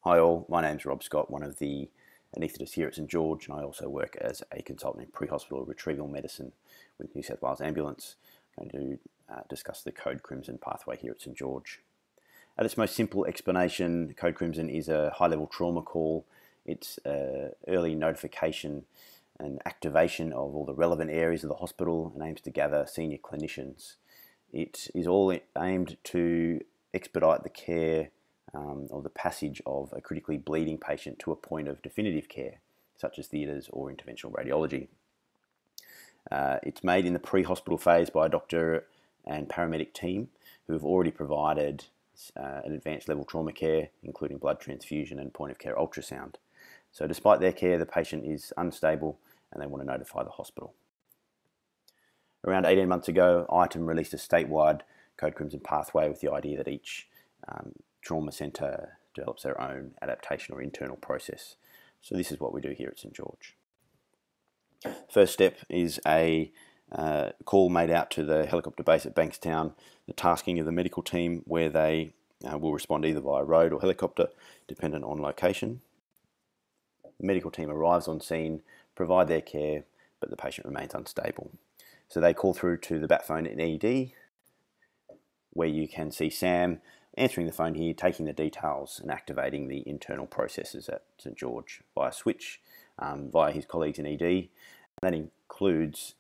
Hi all, my name's Rob Scott, one of the anaesthetists here at St George, and I also work as a consultant in pre-hospital retrieval medicine with New South Wales Ambulance. I'm going to discuss the Code Crimson pathway here at St George. At its most simple explanation, Code Crimson is a high-level trauma call. It's early notification and activation of all the relevant areas of the hospital and aims to gather senior clinicians. It is all aimed to expedite the care or the passage of a critically bleeding patient to a point of definitive care, such as theatres or interventional radiology. It's made in the pre-hospital phase by a doctor and paramedic team who have already provided an advanced level trauma care, including blood transfusion and point of care ultrasound. So despite their care, the patient is unstable and they want to notify the hospital. Around 18 months ago, ITEM released a statewide Code Crimson pathway with the idea that each trauma centre develops their own adaptation or internal process. So this is what we do here at St George. First step is a call made out to the helicopter base at Bankstown, the tasking of the medical team where they will respond either via road or helicopter, dependent on location. The medical team arrives on scene, provide their care, but the patient remains unstable. So they call through to the bat phone in ED, where you can see Sam answering the phone here, taking the details and activating the internal processes at St George via switch, via his colleagues in ED. That includes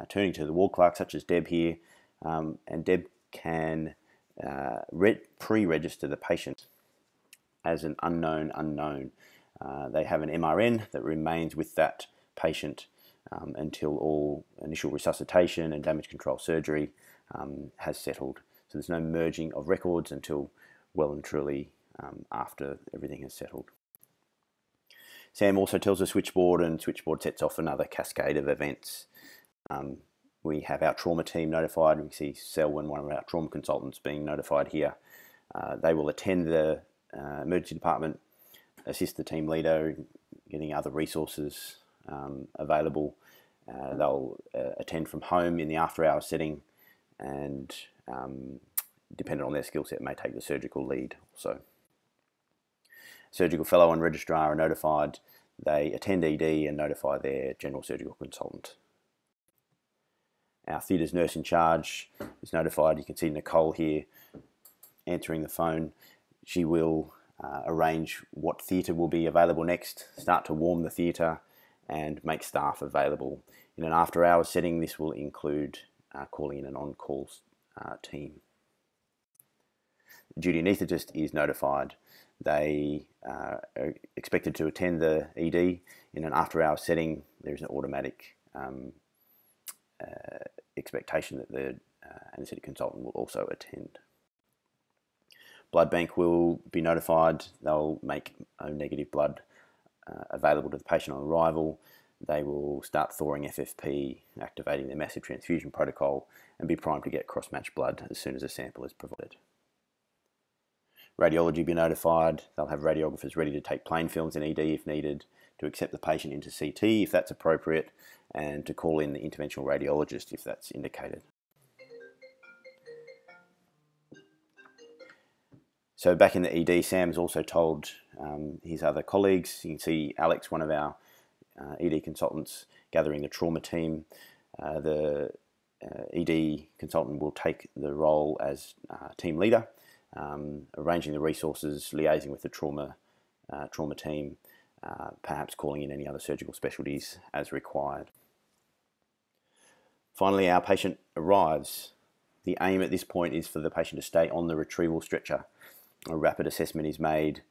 turning to the ward clerk, such as Deb here, and Deb can pre-register the patient as an unknown. They have an MRN that remains with that patient until all initial resuscitation and damage control surgery has settled. So there's no merging of records until well and truly after everything has settled. Sam also tells the switchboard, and switchboard sets off another cascade of events. We have our trauma team notified. We see Selwyn, one of our trauma consultants, being notified here. They will attend the emergency department, assist the team leader, getting other resources available. They'll attend from home in the after-hours setting, and dependent on their skill set, may take the surgical lead also. Surgical fellow and registrar are notified. They attend ED and notify their general surgical consultant. Our theatres nurse in charge is notified. You can see Nicole here answering the phone. She will arrange what theatre will be available next, start to warm the theatre and make staff available. In an after-hours setting, this will include calling in an on-call team. The duty anaesthetist is notified. They are expected to attend the ED. In an after-hours setting, there is an automatic expectation that the anaesthetic consultant will also attend. Blood bank will be notified. They'll make O-negative blood available to the patient on arrival. They will start thawing FFP, activating their massive transfusion protocol, and be primed to get cross-match blood as soon as a sample is provided. Radiology will be notified. They'll have radiographers ready to take plain films in ED if needed, to accept the patient into CT if that's appropriate, and to call in the interventional radiologist if that's indicated. So back in the ED, Sam's also told his other colleagues. You can see Alex, one of our ED consultants, gathering the trauma team. The ED consultant will take the role as team leader, arranging the resources, liaising with the trauma team, perhaps calling in any other surgical specialties as required. Finally, our patient arrives. The aim at this point is for the patient to stay on the retrieval stretcher. A rapid assessment is made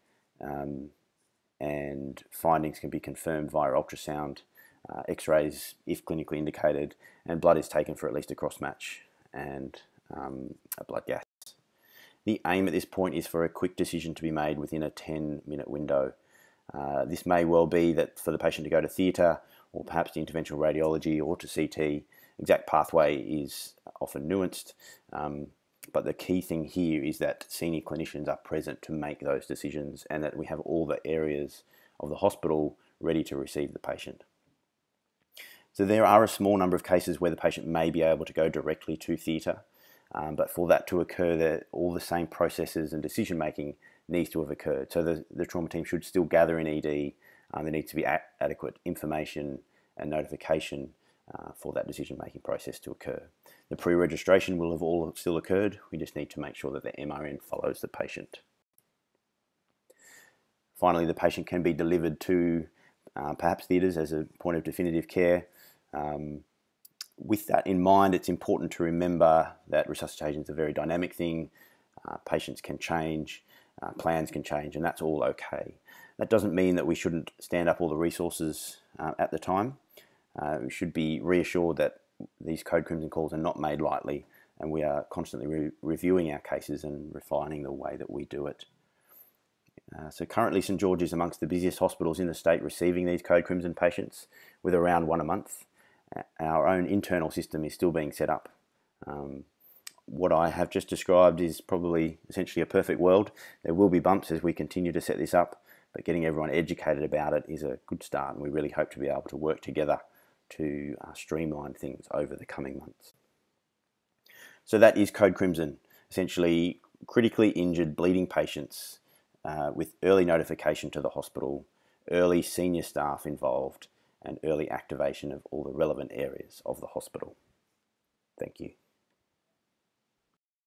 and findings can be confirmed via ultrasound, x-rays if clinically indicated, and blood is taken for at least a cross-match and a blood gas. The aim at this point is for a quick decision to be made within a 10-minute window. This may well be that for the patient to go to theatre or perhaps to interventional radiology or to CT. Exact pathway is often nuanced, but the key thing here is that senior clinicians are present to make those decisions and that we have all the areas of the hospital ready to receive the patient. So there are a small number of cases where the patient may be able to go directly to theatre. But for that to occur, all the same processes and decision making needs to have occurred. So the trauma team should still gather in ED. There needs to be adequate information and notification for that decision making process to occur. The pre-registration will have all still occurred. We just need to make sure that the MRN follows the patient. Finally, the patient can be delivered to perhaps theatres as a point of definitive care. With that in mind, it's important to remember that resuscitation is a very dynamic thing. Patients can change, plans can change, and that's all okay. That doesn't mean that we shouldn't stand up all the resources at the time. We should be reassured that these Code Crimson calls are not made lightly, and we are constantly reviewing our cases and refining the way that we do it. So currently St George is amongst the busiest hospitals in the state receiving these Code Crimson patients, with around one a month. Our own internal system is still being set up. What I have just described is probably essentially a perfect world. There will be bumps as we continue to set this up, but getting everyone educated about it is a good start, and we really hope to be able to work together to streamline things over the coming months. So that is Code Crimson, essentially critically injured bleeding patients with early notification to the hospital, early senior staff involved, and early activation of all the relevant areas of the hospital. Thank you.